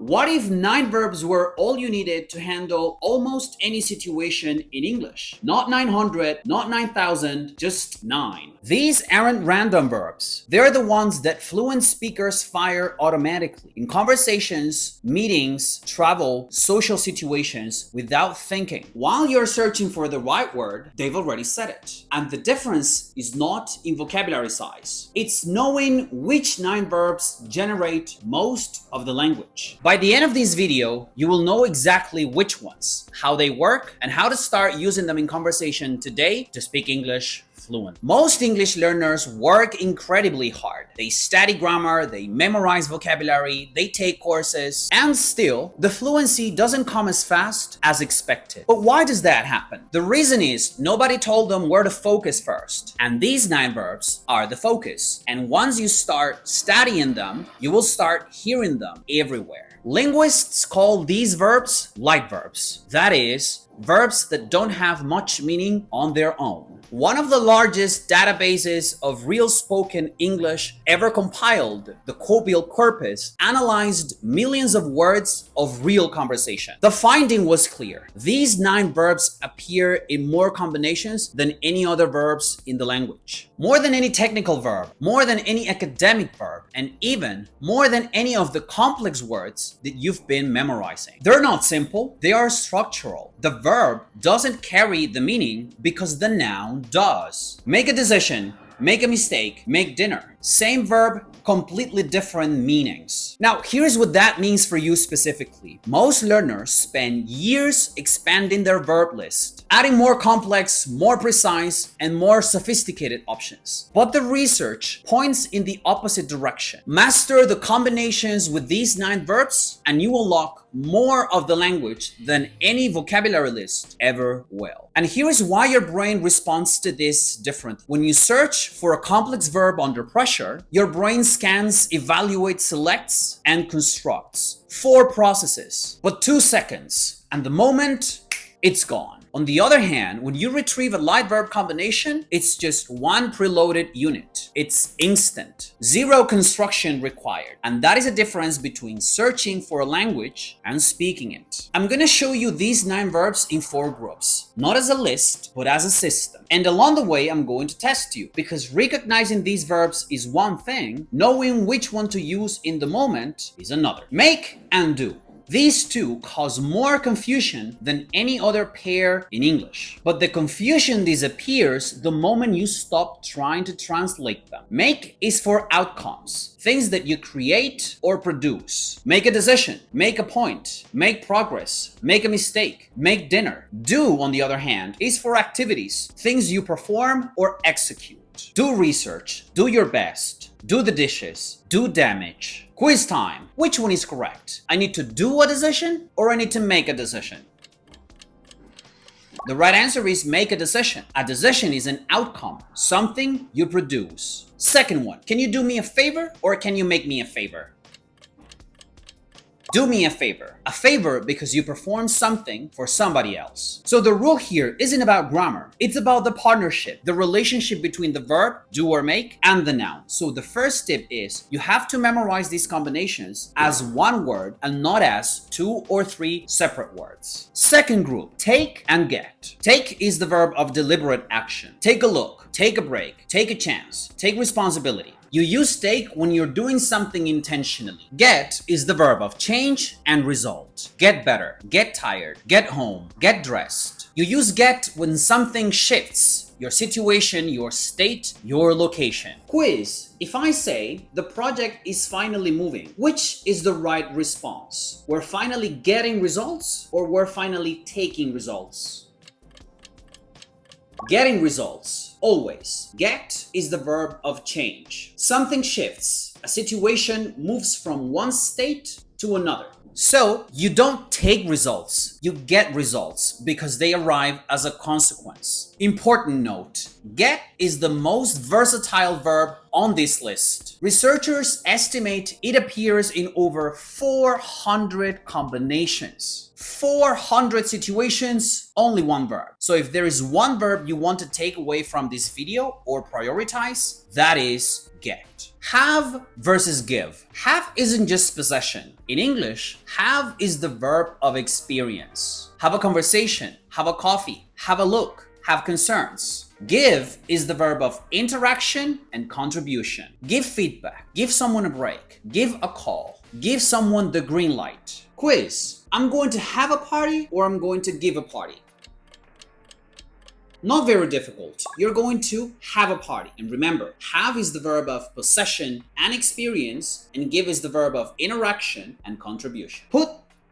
What if 9 verbs were all you needed to handle almost any situation in English? Not 900, not 9,000, just 9. These aren't random verbs. They're the ones that fluent speakers fire automatically in conversations, meetings, travel, social situations without thinking. While you're searching for the right word, they've already said it. And the difference is not in vocabulary size. It's knowing which 9 verbs generate most of the language. By the end of this video, you will know exactly which ones, how they work, and how to start using them in conversation today to speak English fluent. Most English learners work incredibly hard. They study grammar, they memorize vocabulary, they take courses, and still, the fluency doesn't come as fast as expected. But why does that happen? The reason is nobody told them where to focus first. And these 9 verbs are the focus. And once you start studying them, you will start hearing them everywhere. Linguists call these verbs light verbs. That is, verbs that don't have much meaning on their own. One of the largest databases of real spoken English ever compiled, the COBUILD Corpus, analyzed millions of words of real conversation. The finding was clear. These 9 verbs appear in more combinations than any other verbs in the language. More than any technical verb, more than any academic verb, and even more than any of the complex words that you've been memorizing. They're not simple, they are structural. The verb doesn't carry the meaning because the noun does. Make a decision, make a mistake, make dinner. Same verb, completely different meanings. Now, here's what that means for you specifically. Most learners spend years expanding their verb list, adding more complex, more precise, and more sophisticated options. But the research points in the opposite direction. Master the combinations with these 9 verbs, and you will unlock more of the language than any vocabulary list ever will. And here is why your brain responds to this differently. When you search for a complex verb under pressure, your brain scans, evaluates, selects, and constructs 4 processes, but 2 seconds, and the moment, it's gone. On the other hand, when you retrieve a light verb combination, it's just one preloaded unit. It's instant. 0 construction required. And that is a difference between searching for a language and speaking it. I'm gonna show you these 9 verbs in 4 groups, not as a list, but as a system. And along the way, I'm going to test you, because recognizing these verbs is one thing, knowing which one to use in the moment is another. Make and do. These 2 cause more confusion than any other pair in English. But the confusion disappears the moment you stop trying to translate them. Make is for outcomes, things that you create or produce. Make a decision, make a point, make progress, make a mistake, make dinner. Do, on the other hand, is for activities, things you perform or execute. Do research, do your best, do the dishes, do damage. Quiz time. Which one is correct? I need to do a decision or I need to make a decision? The right answer is make a decision. A decision is an outcome, something you produce. Second one, can you do me a favor or can you make me a favor? Do me a favor. A favor because you perform something for somebody else. So the rule here isn't about grammar. It's about the partnership, the relationship between the verb, do or make, and the noun. So the first tip is you have to memorize these combinations as one word and not as 2 or 3 separate words. Second group, take and get. Take is the verb of deliberate action. Take a look, take a break, take a chance, take responsibility. You use take when you're doing something intentionally. Get is the verb of change and result. Get better, get tired, get home, get dressed. You use get when something shifts, your situation, your state, your location. Quiz. If I say the project is finally moving, which is the right response? We're finally getting results or we're finally taking results? Getting results. Always. Get is the verb of change. Something shifts. A situation moves from one state to another. So you don't take results, you get results because they arrive as a consequence. Important note, Get is the most versatile verb on this list. Researchers estimate it appears in over 400 combinations. 400 situations, only one verb. So if there is one verb you want to take away from this video or prioritize, that is get. Have versus give. Have isn't just possession. In English, have is the verb of experience. Have a conversation, have a coffee, have a look, have concerns. Give is the verb of interaction and contribution. Give feedback, give someone a break, give a call, give someone the green light. Quiz. I'm going to have a party or I'm going to give a party? Not very difficult. You're going to have a party. And remember, have is the verb of possession and experience, and give is the verb of interaction and contribution. Put,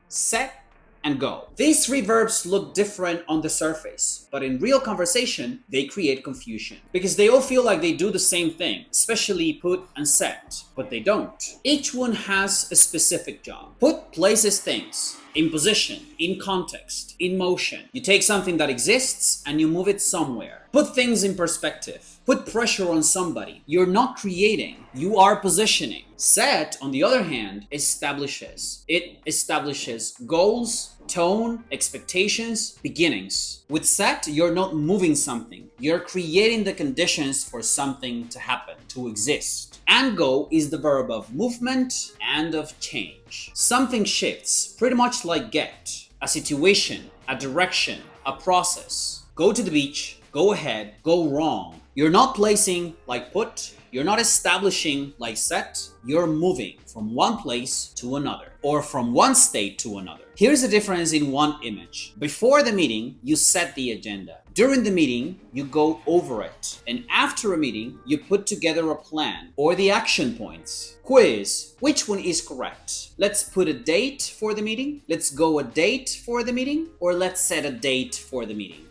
set, and go. These three verbs look different on the surface, but in real conversation, they create confusion because they all feel like they do the same thing, especially put and set, but they don't. Each one has a specific job. Put places things in position, in context, in motion. You take something that exists and you move it somewhere. Put things in perspective. Put pressure on somebody. You're not creating, you are positioning. Set, on the other hand, establishes. It establishes goals, tone, expectations, beginnings. With set, you're not moving something. You're creating the conditions for something to happen, to exist. And go is the verb of movement and of change. Something shifts, pretty much like get. A situation, a direction, a process. Go to the beach, go ahead, go wrong. You're not placing like put, you're not establishing like set, you're moving from one place to another, or from one state to another. Here's the difference in one image. Before the meeting, you set the agenda. During the meeting, you go over it. And after a meeting, you put together a plan or the action points. Quiz, which one is correct? Let's put a date for the meeting. Let's go a date for the meeting, or let's set a date for the meeting.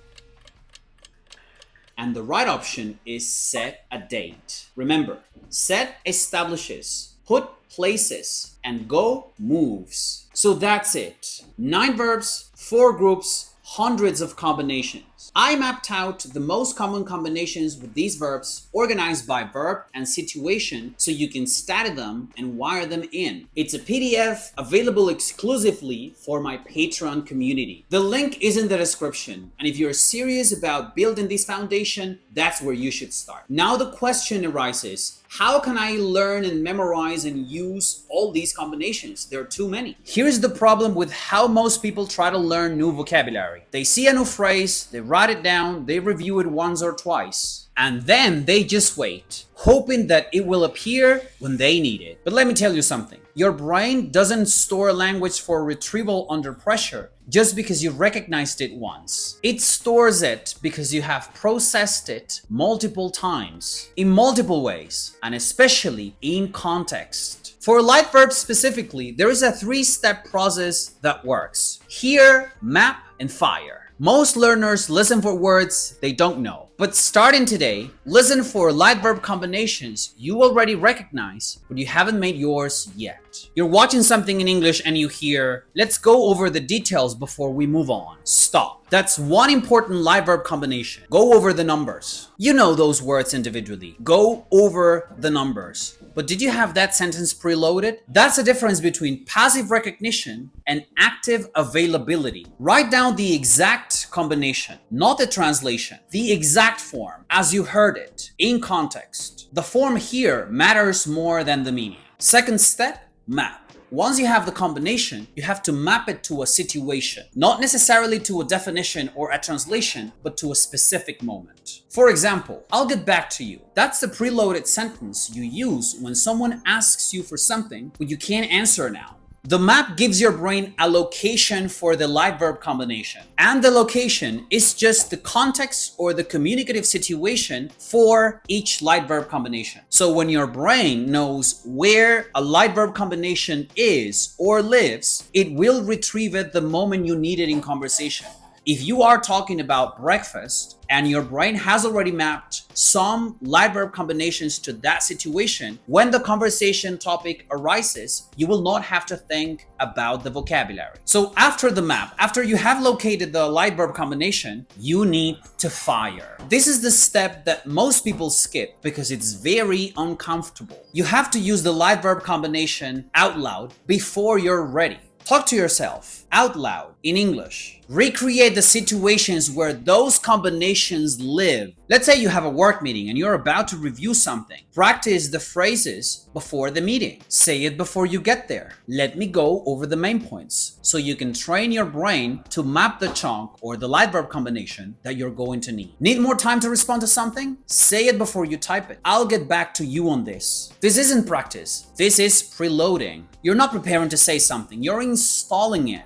And the right option is set a date. Remember, set establishes, put places, and go moves. So that's it. 9 verbs, 4 groups, hundreds of combinations. I mapped out the most common combinations with these verbs organized by verb and situation so you can study them and wire them in. It's a PDF available exclusively for my Patreon community. The link is in the description, and if you're serious about building this foundation, that's where you should start. Now the question arises, how can I learn and memorize and use all these combinations? There are too many. Here's the problem with how most people try to learn new vocabulary. They see a new phrase, they write it down, they review it once or twice, and then they just wait, hoping that it will appear when they need it. But let me tell you something. Your brain doesn't store language for retrieval under pressure just because you recognized it once. It stores it because you have processed it multiple times, in multiple ways, and especially in context. For light verbs specifically, there is a 3-step process that works. Hear, map, and fire. Most learners listen for words they don't know. But starting today, listen for light verb combinations you already recognize, but you haven't made yours yet. You're watching something in English and you hear, let's go over the details before we move on. Stop. That's one important light verb combination. Go over the numbers. You know those words individually. Go over the numbers. But did you have that sentence preloaded? That's the difference between passive recognition and active availability. Write down the exact combination, not the translation. The exact form, as you heard it, in context. The form here matters more than the meaning. Second step, map. Once you have the combination, you have to map it to a situation, not necessarily to a definition or a translation, but to a specific moment. For example, I'll get back to you. That's the preloaded sentence you use when someone asks you for something, but you can't answer now. The map gives your brain a location for the light verb combination. And the location is just the context or the communicative situation for each light verb combination. So when your brain knows where a light verb combination is or lives, it will retrieve it the moment you need it in conversation. If you are talking about breakfast and your brain has already mapped some light verb combinations to that situation, when the conversation topic arises, you will not have to think about the vocabulary. So after the map, after you have located the light verb combination, you need to fire. This is the step that most people skip because it's very uncomfortable. You have to use the light verb combination out loud before you're ready. Talk to yourself out loud in English. Recreate the situations where those combinations live. Let's say you have a work meeting and you're about to review something. Practice the phrases before the meeting. Say it before you get there. Let me go over the main points so you can train your brain to map the chunk or the light verb combination that you're going to need. Need more time to respond to something? Say it before you type it. I'll get back to you on this. This isn't practice. This is preloading. You're not preparing to say something. You're installing it,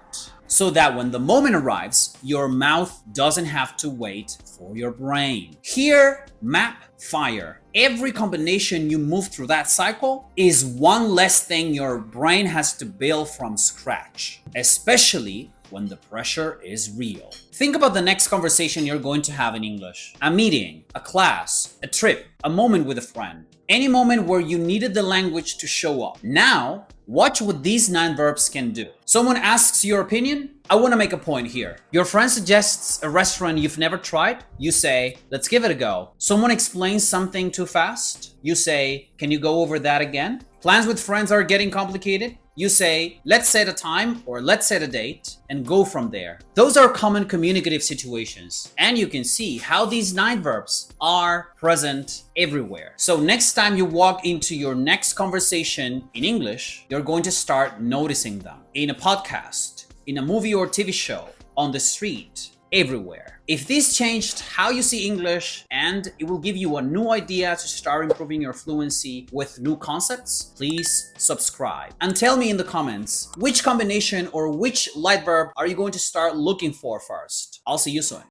so that when the moment arrives, your mouth doesn't have to wait for your brain. Here, map, fire. Every combination you move through that cycle is one less thing your brain has to build from scratch, especially when the pressure is real. Think about the next conversation you're going to have in English. A meeting, a class, a trip, a moment with a friend. Any moment where you needed the language to show up. Now, watch what these 9 verbs can do. Someone asks your opinion. I want to make a point here. Your friend suggests a restaurant you've never tried. You say, let's give it a go. Someone explains something too fast. You say, can you go over that again? Plans with friends are getting complicated. You say, let's set a time or let's set a date and go from there. Those are common communicative situations, and you can see how these 9 verbs are present everywhere. So next time you walk into your next conversation in English, you're going to start noticing them in a podcast, in a movie or TV show, on the street, everywhere. If this changed how you see English and it will give you a new idea to start improving your fluency with new concepts, please subscribe. And tell me in the comments, which combination or which light verb are you going to start looking for first? I'll see you soon.